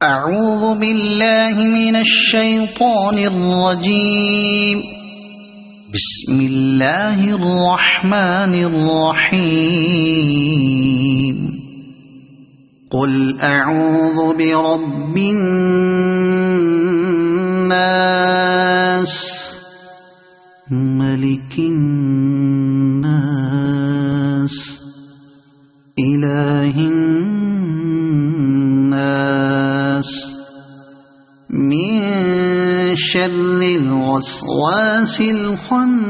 أعوذ بالله من الشيطان الرجيم. بسم الله الرحمن الرحيم. قل أعوذ برب الناس ملك الناس إله الناس من شر الوسواس الخناس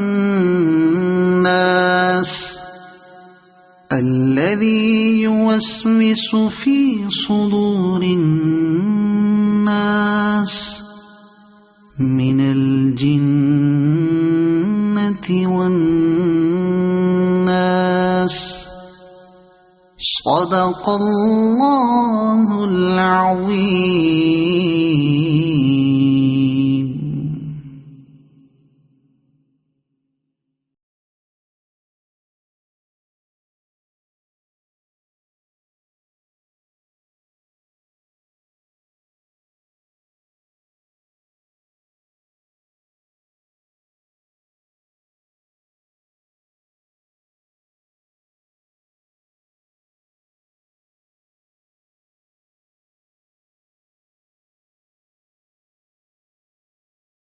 الذي يوسوس في صدور الناس من الجنة والناس. صدق الله العظيم.